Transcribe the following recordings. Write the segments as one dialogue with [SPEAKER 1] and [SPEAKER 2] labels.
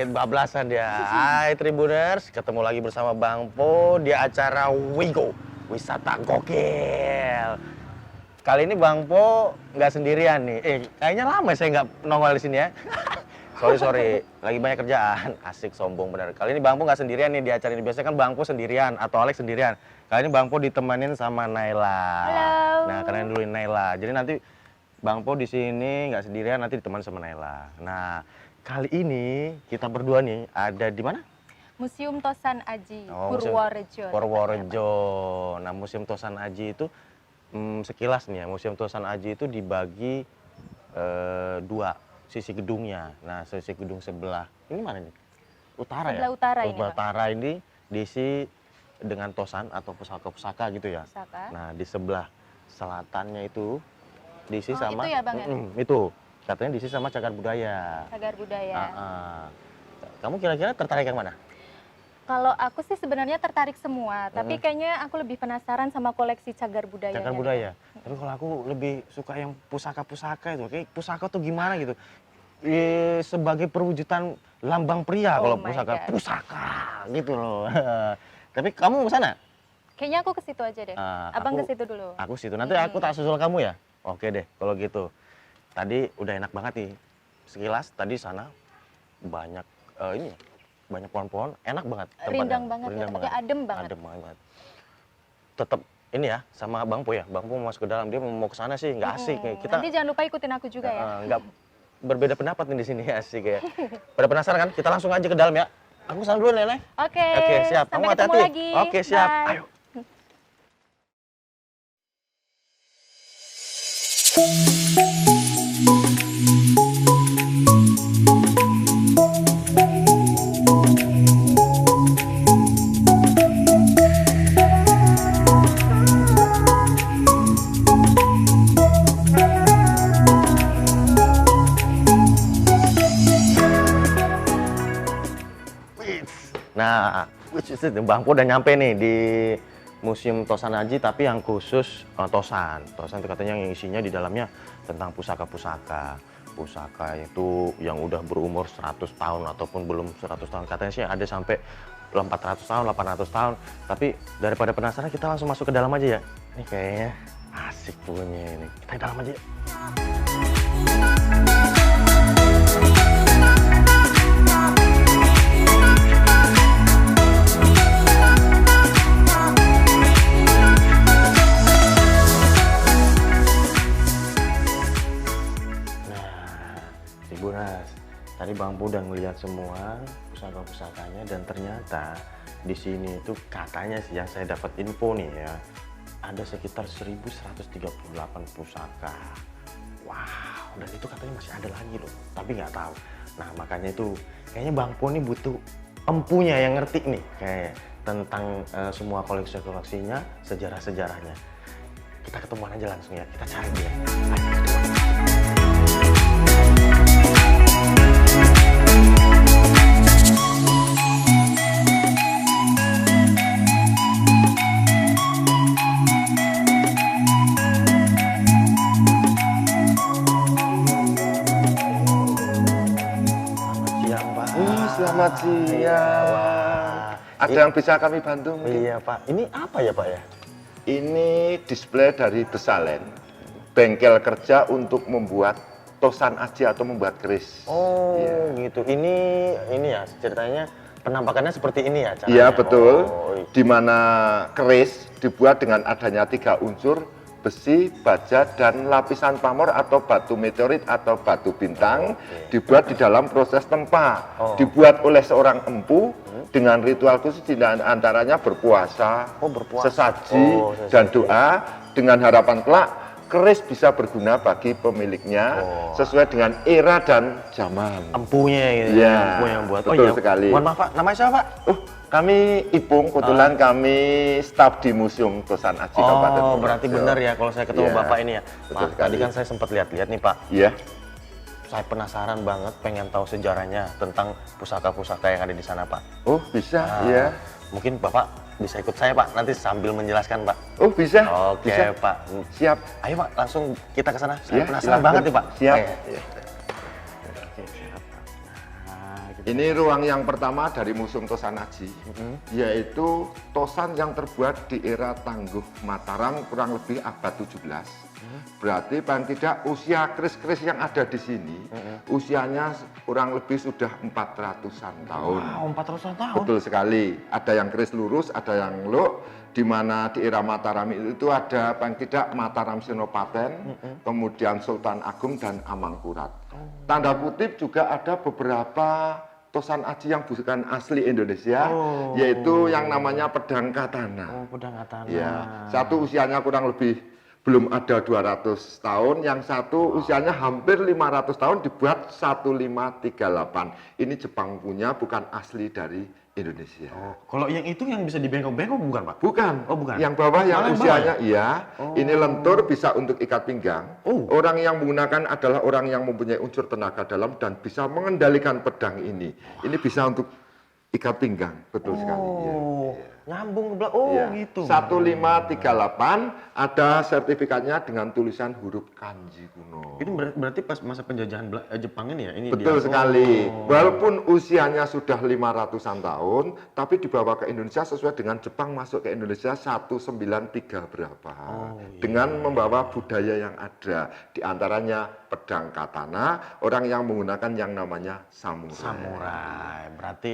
[SPEAKER 1] Bablasan dia. Hai Tribuners, ketemu lagi bersama Bang Po di acara Wigo, wisata gokil. Kali ini Bang Po nggak sendirian nih. Kayaknya lama saya nggak nongol di sini ya. Sorry, lagi banyak kerjaan. Asik, sombong bener. Kali ini Bang Po nggak sendirian nih di acara ini. Biasanya kan Bang Po sendirian atau Alex sendirian. Kali ini Bang Po ditemenin sama Naila.
[SPEAKER 2] Halo.
[SPEAKER 1] Nah, kalian duluin Naila. Jadi nanti Bang Po di sini nggak sendirian, nanti ditemani sama Naila. Nah, kali ini kita berdua nih ada di mana?
[SPEAKER 2] Museum Tosan Aji,
[SPEAKER 1] Oh,
[SPEAKER 2] Purworejo.
[SPEAKER 1] Purworejo. Nah, Museum Tosan Aji itu sekilas nih ya, Museum Tosan Aji itu dibagi dua sisi gedungnya. Nah, sisi gedung sebelah ini mana nih? Utara
[SPEAKER 2] sebelah
[SPEAKER 1] ya?
[SPEAKER 2] Utara ini,
[SPEAKER 1] Sebelah utara ini diisi dengan tosan atau pusaka-pusaka gitu ya.
[SPEAKER 2] Pusaka.
[SPEAKER 1] Nah, di sebelah selatannya itu diisi sama
[SPEAKER 2] itu ya, Bang, ya?
[SPEAKER 1] itu katanya diisi sama cagar budaya.
[SPEAKER 2] Cagar budaya.
[SPEAKER 1] Kamu kira-kira tertarik yang mana?
[SPEAKER 2] Kalau aku sih sebenarnya tertarik semua, tapi kayaknya aku lebih penasaran sama koleksi cagar budaya.
[SPEAKER 1] Cagar budaya. Tapi kalau aku lebih suka yang pusaka-pusaka itu. Kayak pusaka tuh gimana gitu. Sebagai perwujudan lambang pria kalau pusaka gitu loh. Tapi kamu mau ke sana?
[SPEAKER 2] Kayaknya aku ke situ aja deh. Abang ke situ dulu.
[SPEAKER 1] Aku situ. Nanti aku tak susul kamu ya. Oke deh kalau gitu. Tadi udah enak banget nih. Sekilas tadi sana banyak banyak pohon-pohon, enak banget tempatnya.
[SPEAKER 2] Rindang banget ya, tapi adem banget.
[SPEAKER 1] Adem banget. Tetap ini ya sama Bang Po ya. Bang Po mau masuk ke dalam, dia mau ke sana sih, nggak asik nih. Kita
[SPEAKER 2] nanti jangan lupa ikutin aku juga ya.
[SPEAKER 1] Nggak berbeda pendapat nih di sini, asik ya. Pada penasaran kan? Kita langsung aja ke dalam ya. Aku sana dulu Nenek.
[SPEAKER 2] Oke,
[SPEAKER 1] siap.
[SPEAKER 2] Sampai
[SPEAKER 1] Kamu
[SPEAKER 2] ketemu
[SPEAKER 1] hati-hati.
[SPEAKER 2] lagi.
[SPEAKER 1] Oke, siap.
[SPEAKER 2] Bye.
[SPEAKER 1] Ayo. Nah, Bang Po udah nyampe nih di Museum Tosan Aji, tapi yang khusus Tosan. Tosan itu katanya yang isinya di dalamnya tentang pusaka-pusaka. Pusaka itu yang udah berumur 100 tahun ataupun belum 100 tahun. Katanya sih ada sampai 400 tahun, 800 tahun. Tapi daripada penasaran, kita langsung masuk ke dalam aja ya. Ini kayaknya asik punya ini. Kita ke dalam aja ya. Tadi Bang Po udah ngeliat semua pusaka-pusakanya dan ternyata di sini itu katanya sih yang saya dapat info nih ya, ada sekitar 1138 pusaka. Wow, dan itu katanya masih ada lagi loh, tapi nggak tahu. Nah makanya itu kayaknya Bang Po ini butuh empunya yang ngerti nih kayak tentang semua koleksi-koleksinya, sejarah-sejarahnya. Kita ketemuan aja langsung ya, kita cari dia.
[SPEAKER 3] Selamat siang. Ada yang bisa kami bantu mungkin?
[SPEAKER 1] Iya Pak. Ini apa ya Pak ya?
[SPEAKER 3] Ini display dari Besalen. Bengkel kerja untuk membuat tosan aji atau membuat keris.
[SPEAKER 1] Oh gitu. Ini ya ceritanya penampakannya seperti ini ya caranya?
[SPEAKER 3] Iya betul. Di mana keris dibuat dengan adanya 3 unsur, besi, baja, dan lapisan pamor atau batu meteorit atau batu bintang dibuat di dalam proses tempa. Dibuat oleh seorang empu dengan ritual khusus, di antaranya berpuasa, sesaji, dan doa dengan harapan kelak keris bisa berguna bagi pemiliknya sesuai dengan era dan zaman.
[SPEAKER 1] Empunya gitu ya, empu yang buat.
[SPEAKER 3] Betul sekali.
[SPEAKER 1] Mohon maaf Pak, namanya siapa Pak?
[SPEAKER 3] Kami Ipung, kebetulan kami staf di Museum Tosan Aji Kabupaten Purworejo.
[SPEAKER 1] Berarti benar ya kalau saya ketemu Bapak ini ya.
[SPEAKER 3] Betul
[SPEAKER 1] Pak, tadi kan saya sempat lihat-lihat nih Pak.
[SPEAKER 3] Iya.
[SPEAKER 1] Saya penasaran banget, pengen tahu sejarahnya tentang pusaka-pusaka yang ada di sana Pak.
[SPEAKER 3] Oh bisa, iya.
[SPEAKER 1] Mungkin Bapak bisa ikut saya Pak, nanti sambil menjelaskan Pak.
[SPEAKER 3] Oh bisa.
[SPEAKER 1] Oke
[SPEAKER 3] bisa.
[SPEAKER 1] Pak.
[SPEAKER 3] Siap.
[SPEAKER 1] Ayo Pak, langsung kita ke sana. Saya
[SPEAKER 3] Ya,
[SPEAKER 1] penasaran banget nih Pak.
[SPEAKER 3] Siap.
[SPEAKER 1] Oke, siap. Nah, gitu?
[SPEAKER 3] Ini ruang yang pertama dari Museum Tosan Aji, yaitu tosan yang terbuat di era Tangguh Mataram kurang lebih abad 17. Berarti paling tidak usia keris-keris yang ada di sini, usianya kurang lebih sudah 400-an tahun.
[SPEAKER 1] Wow, 400 tahun.
[SPEAKER 3] Betul sekali. Ada yang keris lurus, ada yang luk, di mana di era Mataram itu ada paling tidak Mataram Senopaten, kemudian Sultan Agung dan Amangkurat. Tanda kutip juga ada beberapa tosan aji yang bukan asli Indonesia, yaitu yang namanya pedang katana.
[SPEAKER 1] Oh, pedang katana.
[SPEAKER 3] Ya, satu usianya kurang lebih belum ada 200 tahun, yang satu usianya hampir 500 tahun dibuat 1538. Ini Jepang punya, bukan asli dari Indonesia.
[SPEAKER 1] Oh, kalau yang itu yang bisa dibengkok-bengkok bukan, Pak?
[SPEAKER 3] Bukan.
[SPEAKER 1] Oh, bukan.
[SPEAKER 3] Yang bawah yang
[SPEAKER 1] Malah
[SPEAKER 3] usianya
[SPEAKER 1] bawah
[SPEAKER 3] iya. Ini lentur bisa untuk ikat pinggang.
[SPEAKER 1] Oh.
[SPEAKER 3] Orang yang menggunakan adalah orang yang mempunyai unsur tenaga dalam dan bisa mengendalikan pedang ini. Ini bisa untuk ikat pinggang, betul sekali. Iya.
[SPEAKER 1] Oh, nyambung ke belakang. Oh,
[SPEAKER 3] Iya.
[SPEAKER 1] gitu.
[SPEAKER 3] 1538 ada sertifikatnya dengan tulisan huruf kanji kuno.
[SPEAKER 1] Itu berarti pas masa penjajahan Jepang ini ya? Ini
[SPEAKER 3] Betul
[SPEAKER 1] dia.
[SPEAKER 3] sekali.
[SPEAKER 1] Oh.
[SPEAKER 3] Walaupun usianya sudah 500-an tahun, tapi dibawa ke Indonesia sesuai dengan Jepang masuk ke Indonesia 193 berapa.
[SPEAKER 1] iya.
[SPEAKER 3] Dengan membawa budaya yang ada. Di antaranya pedang katana, orang yang menggunakan yang namanya samurai.
[SPEAKER 1] Samurai. Berarti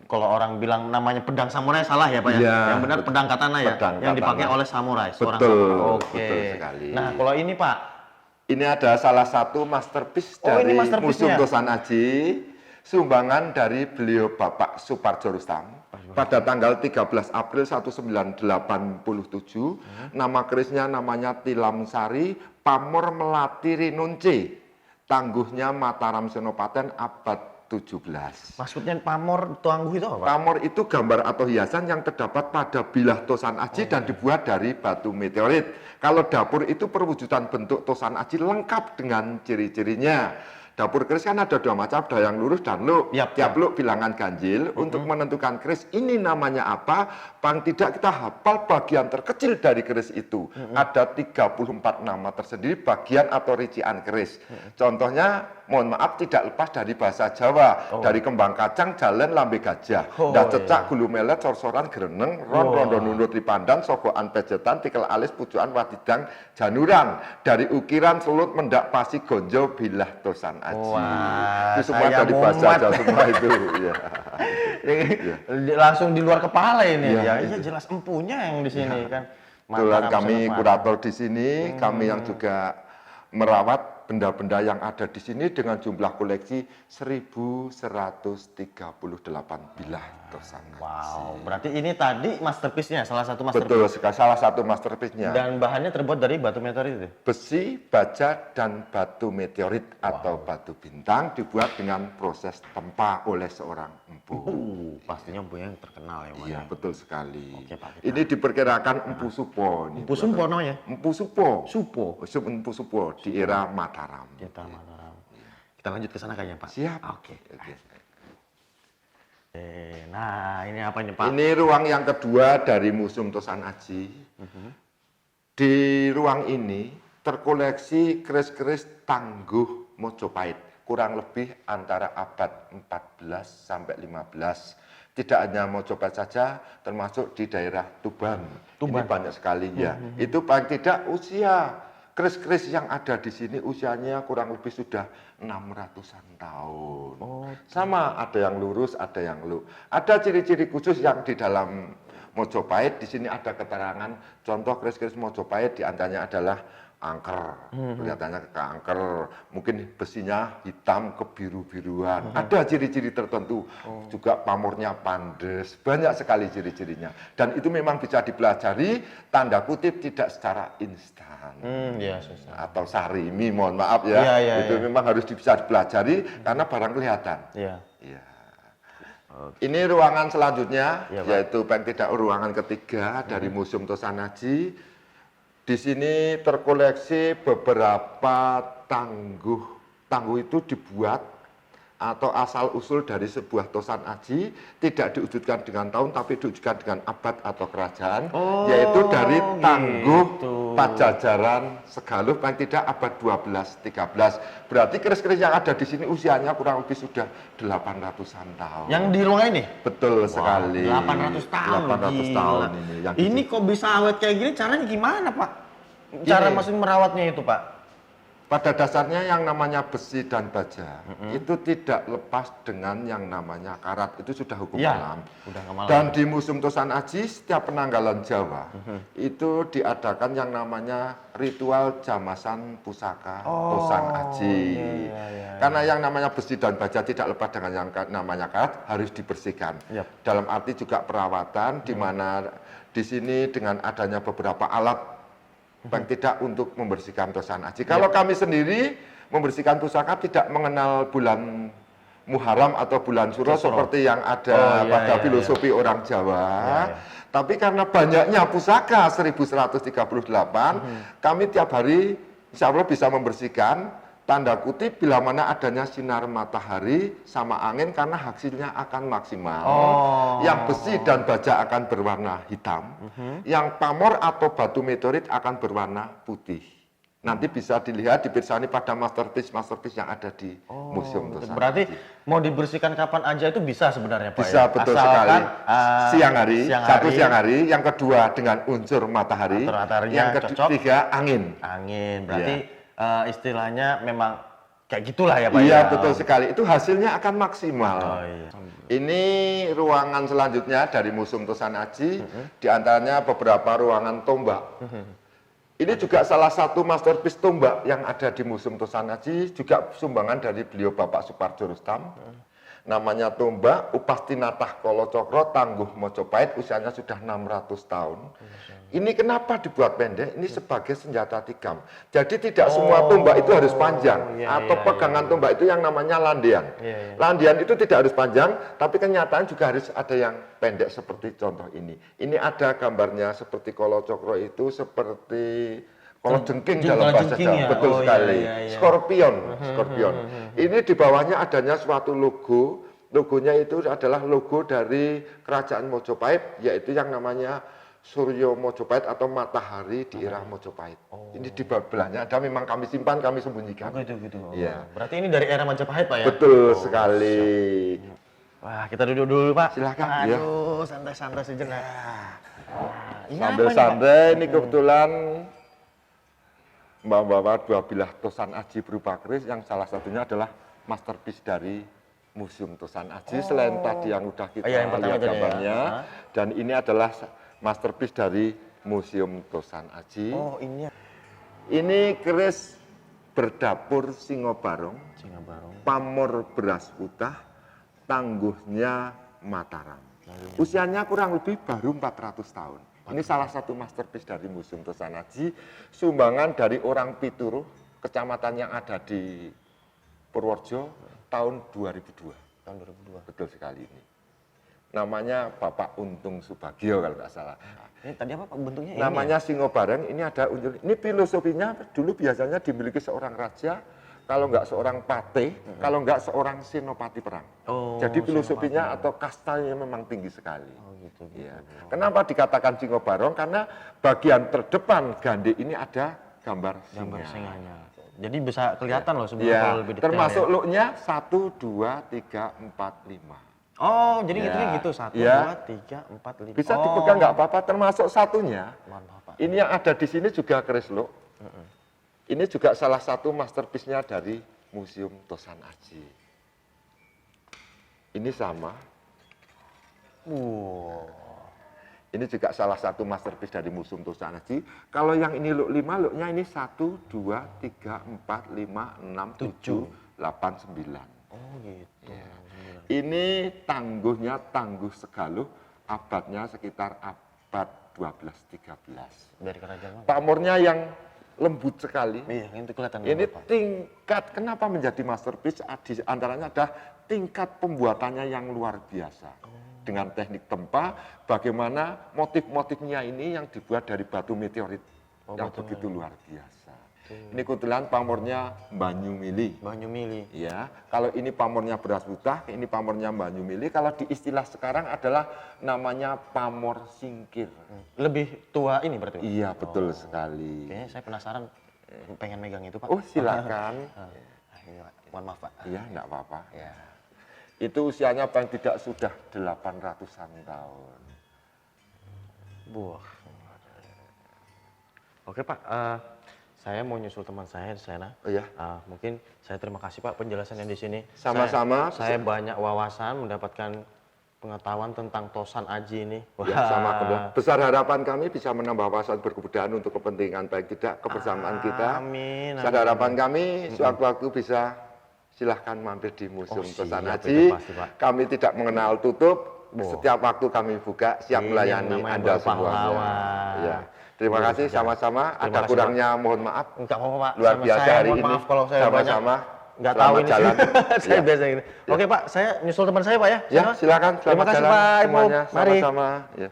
[SPEAKER 1] kalau orang bilang namanya pedang samurai salah ya, Pak ya?
[SPEAKER 3] Iya,
[SPEAKER 1] Yang benar pedang katana ya?
[SPEAKER 3] pedang
[SPEAKER 1] yang dipakai
[SPEAKER 3] katana.
[SPEAKER 1] oleh samurai, seorang
[SPEAKER 3] Betul,
[SPEAKER 1] samurai. Oke.
[SPEAKER 3] betul sekali.
[SPEAKER 1] Nah, kalau ini, Pak,
[SPEAKER 3] Ini ada salah satu masterpiece
[SPEAKER 1] Oh, ini
[SPEAKER 3] dari
[SPEAKER 1] masterpiece-nya.
[SPEAKER 3] Museum Tosan Aji, sumbangan dari beliau Bapak Suparjo Rustam pada tanggal 13 April 1987. Nama kerisnya namanya Tilam Sari Pamor Melati Rinunce, tangguhnya Mataram Senopaten abad 17.
[SPEAKER 1] maksudnya pamor tangguh itu apa, Pak?
[SPEAKER 3] Pamor itu gambar atau hiasan yang terdapat pada bilah tosan aji dan dibuat dari batu meteorit. Kalau dapur itu perwujudan bentuk tosan aji lengkap dengan ciri-cirinya. Dapur keris kan ada dua macam, ada yang lurus dan luk.
[SPEAKER 1] Yap,
[SPEAKER 3] Tiap luk bilangan ganjil. Untuk menentukan keris ini namanya apa, paling tidak kita hafal bagian terkecil dari keris itu. Ada 34 nama tersendiri bagian atau rincian keris. Contohnya, mohon maaf tidak lepas dari bahasa Jawa, dari kembang kacang, jalan, lambe gajah. Dah cecak, gulu melet, sor-soran, gereneng, ron, rondo nundut lipandan, sogokan pejetan, tikel alis, pujuan, wadidang, januran. Dari ukiran, selut, mendak, pasi, gonjo, bilah, tosan aji.
[SPEAKER 1] Wah,
[SPEAKER 3] Itu semua
[SPEAKER 1] saya
[SPEAKER 3] dari bahasa
[SPEAKER 1] mumet.
[SPEAKER 3] Jawa semua itu. Ya.
[SPEAKER 1] Langsung di luar kepala ini.
[SPEAKER 3] Iya,
[SPEAKER 1] Ya,
[SPEAKER 3] iya.
[SPEAKER 1] iya jelas empunya yang di sini kan.
[SPEAKER 3] Kebetulan
[SPEAKER 1] Mataram
[SPEAKER 3] kami
[SPEAKER 1] Senopaten.
[SPEAKER 3] kurator di sini, kami yang juga merawat benda-benda yang ada di sini dengan jumlah koleksi 1138 bilah tosan aji.
[SPEAKER 1] Wow, berarti ini tadi masterpiece-nya, salah satu masterpiece.
[SPEAKER 3] Betul sekali, salah satu masterpiece-nya.
[SPEAKER 1] Dan bahannya terbuat dari batu meteorit itu.
[SPEAKER 3] Besi, baja, dan batu meteorit atau batu bintang dibuat dengan proses tempa oleh seorang empu.
[SPEAKER 1] Pastinya empunya yang terkenal ya, Pak.
[SPEAKER 3] Iya, betul sekali.
[SPEAKER 1] Oke, Pak, kita-
[SPEAKER 3] Ini diperkirakan Empu Supo. Ini
[SPEAKER 1] Empu Supo namanya?
[SPEAKER 3] Empu Supo.
[SPEAKER 1] Supo.
[SPEAKER 3] Empu Supo di era Mataram.
[SPEAKER 1] Kita Mataram. Kita lanjut ke sana kayaknya, Pak.
[SPEAKER 3] Siap.
[SPEAKER 1] Oke.
[SPEAKER 3] Oke.
[SPEAKER 1] Nah, ini apa ini, Pak?
[SPEAKER 3] Ini ruang yang kedua dari Museum Tosan Aji. Di ruang ini terkoleksi keris-keris tangguh Mojopahit, kurang lebih antara abad 14 sampai 15. Tidak hanya Mojopahit saja, termasuk di daerah Tuban. Ini banyak sekali ya. Itu paling tidak usia keris-keris yang ada di sini usianya kurang lebih sudah 600-an tahun. Sama, ada yang lurus, ada yang luk. Ada ciri-ciri khusus yang di dalam Mojopahit. Di sini ada keterangan contoh keris-keris Mojopahit, di antaranya adalah angker, kelihatannya ke angker, mungkin besinya hitam kebiru-biruan. Ada ciri-ciri tertentu, juga pamornya pandes, banyak sekali ciri-cirinya. Dan itu memang bisa dipelajari, tanda kutip tidak secara instan.
[SPEAKER 1] Iya, susah.
[SPEAKER 3] Atau sarimi, mohon maaf ya.
[SPEAKER 1] Iya, iya,
[SPEAKER 3] itu
[SPEAKER 1] iya.
[SPEAKER 3] memang harus bisa dipelajari karena barang kelihatan.
[SPEAKER 1] Iya.
[SPEAKER 3] Iya. Ini ruangan selanjutnya,
[SPEAKER 1] Iya, Pak.
[SPEAKER 3] yaitu paling tidak ruangan ketiga dari Museum Tosan Aji. Di sini terkoleksi beberapa tangguh. Tangguh itu dibuat atau asal-usul dari sebuah tosan aji tidak diwujudkan dengan tahun tapi diwujudkan dengan abad atau kerajaan, yaitu dari tangguh Pajajaran Segaluh paling tidak abad 12-13. Berarti keris-keris yang ada di sini usianya kurang lebih sudah 800-an tahun.
[SPEAKER 1] Yang di ruangan ini?
[SPEAKER 3] Betul sekali.
[SPEAKER 1] 800 tahun.
[SPEAKER 3] 800 tahun ini. Yang
[SPEAKER 1] ini kok bisa awet kayak gini? Caranya gimana, Pak? Cara maksudnya merawatnya itu, Pak?
[SPEAKER 3] Pada dasarnya yang namanya besi dan baja itu tidak lepas dengan yang namanya karat, itu sudah hukum alam. Dan di Museum Tosan Aji setiap penanggalan Jawa itu diadakan yang namanya ritual jamasan pusaka Tosan Aji. Karena yang namanya besi dan baja tidak lepas dengan yang namanya karat, harus dibersihkan. Dalam arti juga perawatan, di mana di sini dengan adanya beberapa alat paling tidak untuk membersihkan tosan aji. Kalau kami sendiri membersihkan pusaka tidak mengenal bulan Muharram atau bulan Suro seperti yang ada pada filosofi orang Jawa. Tapi karena banyaknya pusaka 1138, kami tiap hari insya Allah bisa membersihkan, tanda kutip bila mana adanya sinar matahari sama angin karena hasilnya akan maksimal. Yang besi dan baja akan berwarna hitam, yang pamor atau batu meteorit akan berwarna putih. Nanti bisa dilihat dipirsani pada masterpiece yang ada di Museum Tosan.
[SPEAKER 1] Berarti mau dibersihkan kapan aja itu bisa sebenarnya, Pak?
[SPEAKER 3] Bisa, betul sekali. Siang hari, satu siang hari, yang kedua dengan unsur matahari, yang ketiga angin.
[SPEAKER 1] Angin, berarti istilahnya memang kayak gitulah ya, Pak?
[SPEAKER 3] Iya, betul sekali. Itu hasilnya akan maksimal. Ini ruangan selanjutnya dari Museum Tosan Aji, diantaranya beberapa ruangan tombak. Ini juga salah satu masterpiece tombak yang ada di Museum Tosan Aji, juga sumbangan dari beliau Bapak Suparjo Rustam. Namanya tombak Upastinatah Kolocokro Tangguh Mojopahit, usianya sudah 600 tahun. Ini kenapa dibuat pendek? Ini sebagai senjata tikam. Jadi tidak semua tombak itu harus panjang, atau pegangan tombak itu yang namanya landian. Landian itu tidak harus panjang, tapi kenyataan juga harus ada yang pendek seperti contoh ini. Ini ada gambarnya seperti Kolocokro itu seperti kalajengking dalam bahasa Jawa, betul sekali. Skorpion. Ini di bawahnya adanya suatu logo. Logonya itu adalah logo dari Kerajaan Mojopahit, yaitu yang namanya Suryo Mojopahit atau matahari di era Mojopahit. Ini di belakangnya ada, memang kami simpan, kami sembunyikan.
[SPEAKER 1] Gitu. Ya. Berarti ini dari era Majapahit, Pak ya?
[SPEAKER 3] Betul sekali.
[SPEAKER 1] Wah, kita duduk dulu, Pak.
[SPEAKER 3] Silakan.
[SPEAKER 1] Aduh, santai-santai sejenak.
[SPEAKER 3] Sambil santai, ini kebetulan membawa dua bilah tosan aji berupa keris, yang salah satunya adalah masterpiece dari Museum Tosan Aji. Selain tadi yang udah kita lihat gambarnya, dan ini adalah masterpiece dari Museum Tosan Aji. Ini keris berdapur Singobarong, pamor beras utah, tangguhnya Mataram. Usianya kurang lebih baru 400 tahun. Ini salah satu masterpiece dari Museum Tosan Aji, sumbangan dari orang Pituruh, kecamatan yang ada di Purworejo, tahun 2002.
[SPEAKER 1] Tahun 2002.
[SPEAKER 3] Betul sekali ini. Namanya Bapak Untung Subagio kalau nggak salah.
[SPEAKER 1] Ini tadi apa, Pak, bentuknya?
[SPEAKER 3] Namanya Singobareng, ini ada unsur. Ini filosofinya dulu biasanya dimiliki seorang raja, kalau nggak seorang patih, kalau nggak seorang senopati perang. Jadi filosofinya atau kastanya memang tinggi sekali. Ya. Kenapa dikatakan Singobareng? Karena bagian terdepan gandhi ini ada gambar singanya.
[SPEAKER 1] Jadi bisa kelihatan loh sebenarnya kalau lebih detail.
[SPEAKER 3] Termasuk looknya 1, 2, 3, 4, 5.
[SPEAKER 1] Jadi gitu 1, 2, 3, 4, 5.
[SPEAKER 3] Bisa dipegang nggak apa-apa, termasuk satunya. Ini yang ada di sini juga keris look. Ini juga salah satu masterpiece-nya dari Museum Tosan Aji. Ini sama. Ini juga salah satu masterpiece dari Museum Tosan Aji. Kalau yang ini look 5, looknya ini 1, 2, 3, 4, 5, 6, 7, 8, 9.
[SPEAKER 1] Gitu.
[SPEAKER 3] Ya. Ini tangguhnya Tangguh Segaluh, abadnya sekitar abad 12-13.
[SPEAKER 1] Dari kerajaan mana?
[SPEAKER 3] Pamornya yang lembut sekali.
[SPEAKER 1] Iya, itu kelihatan.
[SPEAKER 3] Ini tingkat, kenapa menjadi masterpiece? Di antaranya ada tingkat pembuatannya yang luar biasa. Dengan teknik tempa, bagaimana motif-motifnya ini yang dibuat dari batu meteorit yang begitu luar biasa. Ini kebetulan pamornya Banyumili.
[SPEAKER 1] Banyumili.
[SPEAKER 3] Ya, kalau ini pamornya beras putih, ini pamornya Banyumili. Kalau di istilah sekarang adalah namanya pamor singkir.
[SPEAKER 1] Lebih tua ini berarti, Pak?
[SPEAKER 3] Iya, betul sekali.
[SPEAKER 1] Kayaknya saya penasaran, pengen megang itu, Pak.
[SPEAKER 3] Oh, silakan.
[SPEAKER 1] Ini, Pak. Mohon maaf, Pak.
[SPEAKER 3] Iya, enggak apa-apa.
[SPEAKER 1] Ya.
[SPEAKER 3] Itu usianya paling tidak sudah 800-an tahun.
[SPEAKER 1] Buah. Oke, Pak. Saya mau nyusul teman saya di sana.
[SPEAKER 3] Oh ya,
[SPEAKER 1] Mungkin saya terima kasih, Pak, penjelasannya di sini.
[SPEAKER 3] Sama-sama.
[SPEAKER 1] Saya banyak wawasan, mendapatkan pengetahuan tentang Tosan Aji ini.
[SPEAKER 3] ya sama besar harapan kami bisa menambah wawasan berkebudayaan untuk kepentingan baik tidak kebersamaan kita.
[SPEAKER 1] Amin.
[SPEAKER 3] Besar harapan kami sewaktu-waktu bisa silahkan mampir di Museum Tosan
[SPEAKER 1] siap,
[SPEAKER 3] Aji.
[SPEAKER 1] itu pasti, Pak.
[SPEAKER 3] Kami tidak mengenal tutup. Setiap waktu kami buka siap
[SPEAKER 1] Ini
[SPEAKER 3] melayani
[SPEAKER 1] yang namanya
[SPEAKER 3] Anda
[SPEAKER 1] berpahlawan.
[SPEAKER 3] semuanya. Ya. Terima kasih sama-sama.
[SPEAKER 1] Terima
[SPEAKER 3] Ada
[SPEAKER 1] kasih,
[SPEAKER 3] kurangnya mohon maaf.
[SPEAKER 1] Enggak apa-apa, Pak.
[SPEAKER 3] Luar
[SPEAKER 1] Sama
[SPEAKER 3] biasa
[SPEAKER 1] saya,
[SPEAKER 3] hari
[SPEAKER 1] mohon
[SPEAKER 3] ini.
[SPEAKER 1] maaf kalau saya
[SPEAKER 3] Sama-sama.
[SPEAKER 1] nggak tahu
[SPEAKER 3] Selamat
[SPEAKER 1] ini.
[SPEAKER 3] jalan.
[SPEAKER 1] Saya
[SPEAKER 3] Ya.
[SPEAKER 1] biasa gini. Oke, Pak, saya nyusul teman saya, Pak, ya.
[SPEAKER 3] Ya,
[SPEAKER 1] Sana.
[SPEAKER 3] silakan.
[SPEAKER 1] Terima
[SPEAKER 3] Selamat
[SPEAKER 1] kasih,
[SPEAKER 3] jalan
[SPEAKER 1] Pak, Ibu.
[SPEAKER 3] semuanya.
[SPEAKER 1] Mari.
[SPEAKER 3] Sama-sama. Ya.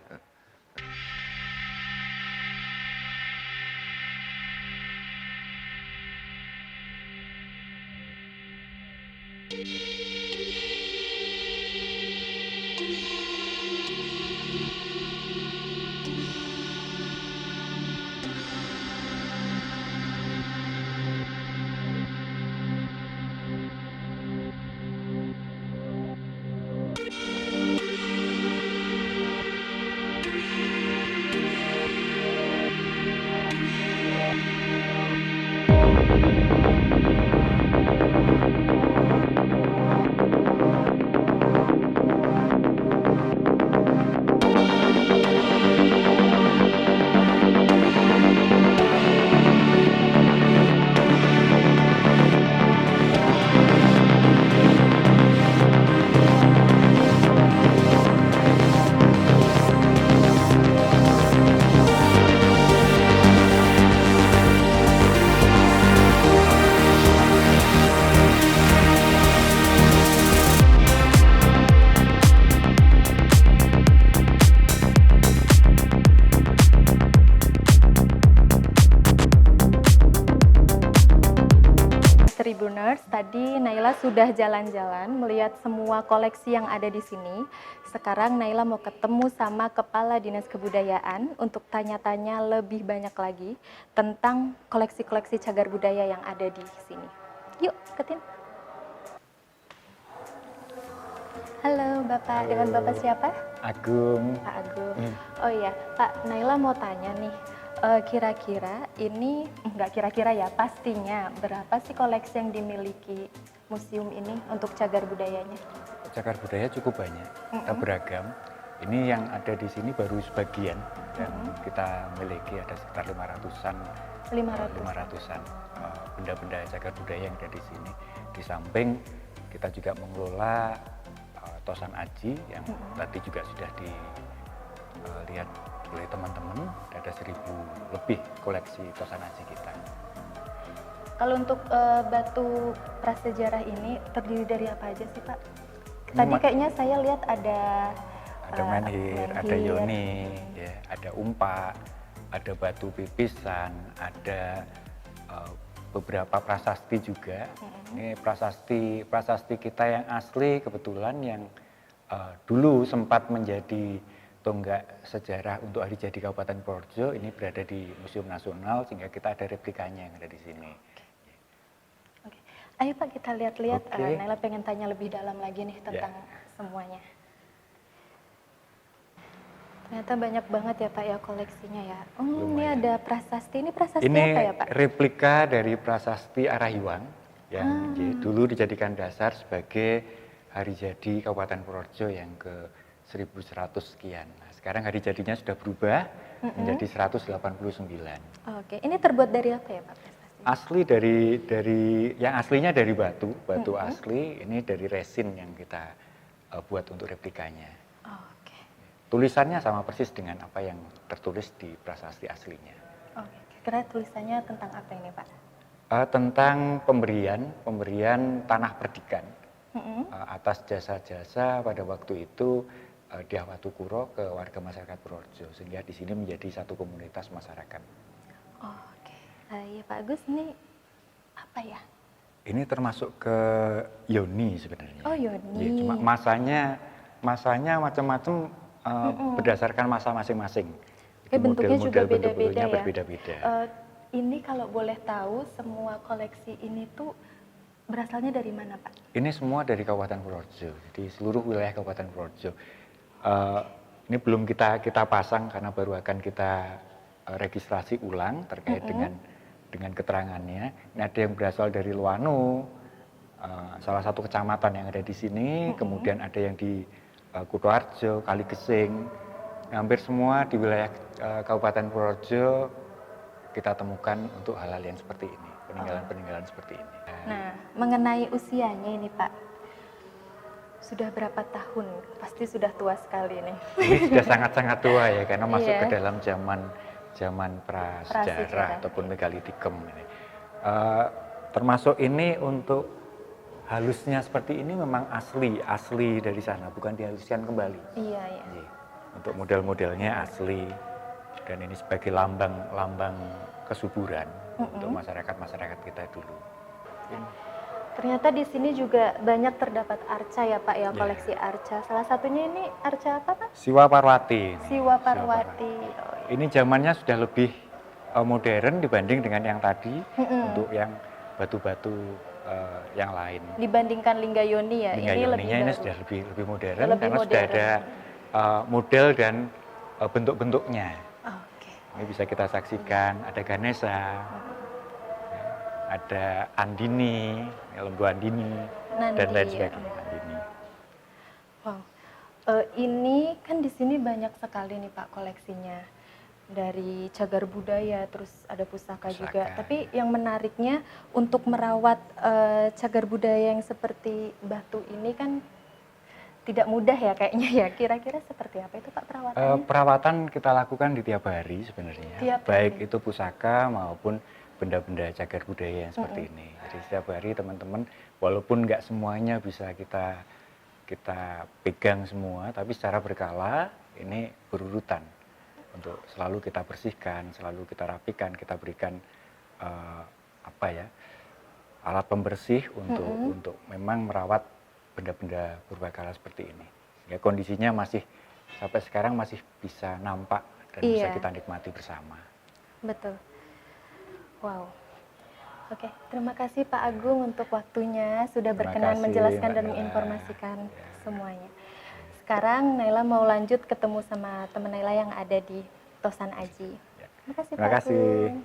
[SPEAKER 2] Tribuners, tadi Naila sudah jalan-jalan melihat semua koleksi yang ada di sini. Sekarang Naila mau ketemu sama Kepala Dinas Kebudayaan untuk tanya-tanya lebih banyak lagi tentang koleksi-koleksi cagar budaya yang ada di sini. Yuk, ikutin. Halo Bapak, dengan Bapak siapa?
[SPEAKER 4] Agung.
[SPEAKER 2] Pak Agung. Oh iya, Pak, Naila mau tanya nih. Kira-kira ini, enggak kira-kira ya, pastinya berapa sih koleksi yang dimiliki museum ini untuk cagar budayanya?
[SPEAKER 4] Cagar budaya cukup banyak, kita beragam. Ini yang ada di sini baru sebagian yang kita miliki, ada sekitar 500-an 500-an benda-benda cagar budaya yang ada di sini. Di samping kita juga mengelola Tosan Aji yang tadi juga sudah dilihat oleh teman-teman, ada 1.000 lebih koleksi Tosan Aji kita.
[SPEAKER 2] Kalau untuk batu prasejarah ini terdiri dari apa aja sih Pak? Tadi kayaknya saya lihat ada
[SPEAKER 4] menhir, ada yoni, ya, ada umpa, ada batu pipisan, ada beberapa prasasti juga. Ini prasasti kita yang asli kebetulan yang dulu sempat menjadi tonggak sejarah untuk Hari Jadi Kabupaten Purworejo, ini berada di Museum Nasional sehingga kita ada replikanya yang ada di sini.
[SPEAKER 2] Oke. Ayo Pak kita lihat-lihat,
[SPEAKER 4] Oke.
[SPEAKER 2] Naila pengen tanya lebih dalam lagi nih tentang semuanya. Ternyata banyak banget ya Pak ya koleksinya ya. Oh ini
[SPEAKER 4] Lumayan.
[SPEAKER 2] ada prasasti, ini prasasti
[SPEAKER 4] Ini
[SPEAKER 2] apa ya Pak?
[SPEAKER 4] replika dari prasasti Arahiwang yang dulu dijadikan dasar sebagai Hari Jadi Kabupaten Purworejo yang ke 1100 sekian. Nah, sekarang hari jadinya sudah berubah menjadi 189.
[SPEAKER 2] Oke, ini terbuat dari apa ya Pak prasasti?
[SPEAKER 4] Asli dari yang aslinya dari batu asli, ini dari resin yang kita buat untuk replikanya.
[SPEAKER 2] Oke.
[SPEAKER 4] Tulisannya sama persis dengan apa yang tertulis di prasasti aslinya.
[SPEAKER 2] Oke, kira tulisannya tentang apa ini Pak?
[SPEAKER 4] Tentang pemberian tanah perdikan atas jasa-jasa pada waktu itu Dyahwatukuro ke warga masyarakat Purworejo, sehingga di sini menjadi satu komunitas masyarakat.
[SPEAKER 2] Oke. Iya Pak Agus, ini apa ya?
[SPEAKER 4] Ini termasuk ke yoni sebenarnya.
[SPEAKER 2] Oh yoni.
[SPEAKER 4] Ya, cuma masanya macam-macam berdasarkan masa masing-masing.
[SPEAKER 2] Bentuknya juga beda-beda ya.
[SPEAKER 4] Berbeda-beda.
[SPEAKER 2] Ini kalau boleh tahu, semua koleksi ini tuh berasalnya dari mana Pak?
[SPEAKER 4] Ini semua dari Kabupaten Purworejo, jadi seluruh wilayah Kabupaten Purworejo. Ini belum kita pasang karena baru akan kita registrasi ulang terkait dengan keterangannya. Ini ada yang berasal dari Luwano, salah satu kecamatan yang ada di sini, kemudian ada yang di Kutoarjo, Kaligesing, hampir semua di wilayah Kabupaten Purworejo kita temukan untuk hal-hal yang seperti ini, peninggalan-peninggalan seperti ini.
[SPEAKER 2] Nah, mengenai usianya ini Pak, sudah berapa tahun? Pasti sudah tua sekali nih.
[SPEAKER 4] Ini sudah sangat-sangat tua ya, karena masuk ke dalam zaman prasejarah ataupun megalitikum ini. Termasuk ini untuk halusnya seperti ini memang asli dari sana, bukan dihaluskan kembali.
[SPEAKER 2] Iya.
[SPEAKER 4] Untuk model-modelnya asli, dan ini sebagai lambang kesuburan untuk masyarakat kita dulu.
[SPEAKER 2] Ternyata di sini juga banyak terdapat arca ya Pak ya, koleksi arca. Salah satunya ini arca apa Pak?
[SPEAKER 4] Siwa Parwati.
[SPEAKER 2] Siwa Parwati.
[SPEAKER 4] Ini zamannya sudah lebih modern dibanding dengan yang tadi, untuk yang batu-batu yang lain.
[SPEAKER 2] Dibandingkan Linggayoni ya,
[SPEAKER 4] ini sudah lebih modern, karena
[SPEAKER 2] modern.
[SPEAKER 4] sudah ada model dan bentuk-bentuknya.
[SPEAKER 2] Oke.
[SPEAKER 4] Ini bisa kita saksikan, ada Ganesha, ada Andini, Lembu Andini, dan lain sebagainya. Andini.
[SPEAKER 2] Wow, ini kan di sini banyak sekali nih Pak koleksinya, dari cagar budaya, terus ada pusaka juga. Tapi yang menariknya untuk merawat cagar budaya yang seperti batu ini kan tidak mudah ya kayaknya ya. Kira-kira seperti apa itu Pak perawatannya?
[SPEAKER 4] Perawatan kita lakukan di tiap hari sebenarnya, baik itu pusaka maupun benda-benda cagar budaya yang seperti ini. Jadi setiap hari teman-teman, walaupun nggak semuanya bisa kita pegang semua, tapi secara berkala ini berurutan untuk selalu kita bersihkan, selalu kita rapikan, kita berikan alat pembersih untuk memang merawat benda-benda purbakala seperti ini. Ya, kondisinya masih sampai sekarang masih bisa nampak dan bisa kita nikmati bersama.
[SPEAKER 2] Betul. Wow. Oke, terima kasih Pak Agung untuk waktunya, sudah berkenan menjelaskan dan menginformasikan semuanya. Sekarang Naila mau lanjut ketemu sama teman Naila yang ada di Tosan Aji. Terima kasih Pak Agung.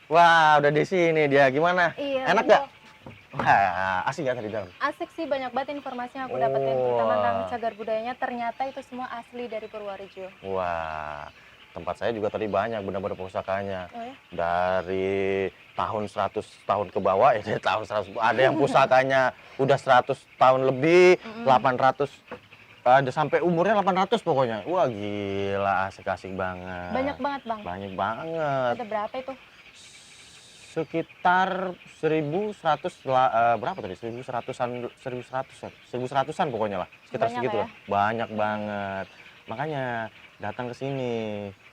[SPEAKER 1] Wah, udah di sini dia. Gimana?
[SPEAKER 2] Iya,
[SPEAKER 1] enak gak? Wah, asik gak tadi dalam?
[SPEAKER 2] Asik sih, banyak banget informasi yang aku dapetin tentang cagar budayanya. Ternyata itu semua asli dari Purworejo.
[SPEAKER 1] Wah, tempat saya juga tadi banyak benda-benda pusakanya.
[SPEAKER 2] Oh ya?
[SPEAKER 1] Dari tahun 100 tahun ke bawah, ya tahun 100. Ada yang pusakanya udah 100 tahun lebih, 800. Ada sampai umurnya 800 pokoknya. Wah, gila, asik-asik banget.
[SPEAKER 2] Banyak banget, Bang.
[SPEAKER 1] Banyak banget.
[SPEAKER 2] Ada berapa itu?
[SPEAKER 1] Sekitar 1100 berapa tadi? 1100-an pokoknya lah. Sekitar
[SPEAKER 2] banyak
[SPEAKER 1] segitu
[SPEAKER 2] ya?
[SPEAKER 1] lah. Banyak banget. Makanya datang ke sini,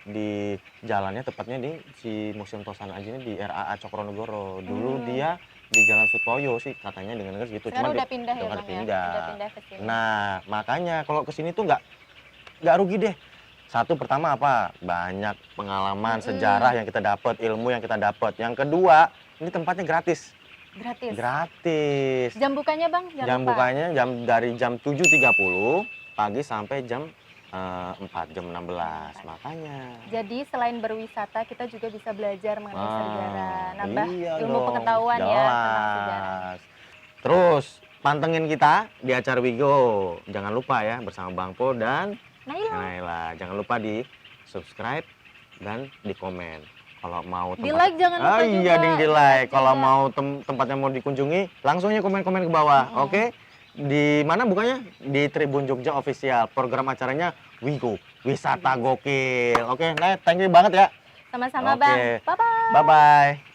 [SPEAKER 1] di jalannya tepatnya di si Museum Tosan Aji ini di RAA Cokronegoro. Dulu dia di Jalan Sutoyo sih katanya, dengar-dengar gitu.
[SPEAKER 2] Sekarang
[SPEAKER 1] Cuman
[SPEAKER 2] udah pindah ya, Bang,
[SPEAKER 1] pindah.
[SPEAKER 2] Udah pindah ke sini.
[SPEAKER 1] Nah, makanya kalau ke sini tuh nggak rugi deh. Satu, pertama apa? Banyak pengalaman, sejarah yang kita dapat, ilmu yang kita dapat. Yang kedua, ini tempatnya gratis.
[SPEAKER 2] Gratis?
[SPEAKER 1] Gratis.
[SPEAKER 2] Jam bukanya Bang?
[SPEAKER 1] Jam bukanya dari jam 7.30 pagi sampai jam 4, jam 16. Makanya.
[SPEAKER 2] Jadi selain berwisata, kita juga bisa belajar mengenai sejarah. Nambah ilmu
[SPEAKER 1] dong,
[SPEAKER 2] pengetahuan
[SPEAKER 1] jelas.
[SPEAKER 2] Ya tentang sejarah.
[SPEAKER 1] Terus, pantengin kita di acara Wigo. Jangan lupa ya, bersama Bang Po dan Naila. Jangan lupa di subscribe dan di komen. Kalau mau
[SPEAKER 2] di like jangan lupa juga.
[SPEAKER 1] Iya, di like. Kalau mau tempatnya mau dikunjungi, langsung aja komen-komen ke bawah. Oke? Di mana bukanya? Di Tribun Jogja Official. Program acaranya Wigo, wisata gokil. Oke, Nay, thank you banget ya.
[SPEAKER 2] Sama-sama Bang. Bye-bye.
[SPEAKER 1] Bye-bye.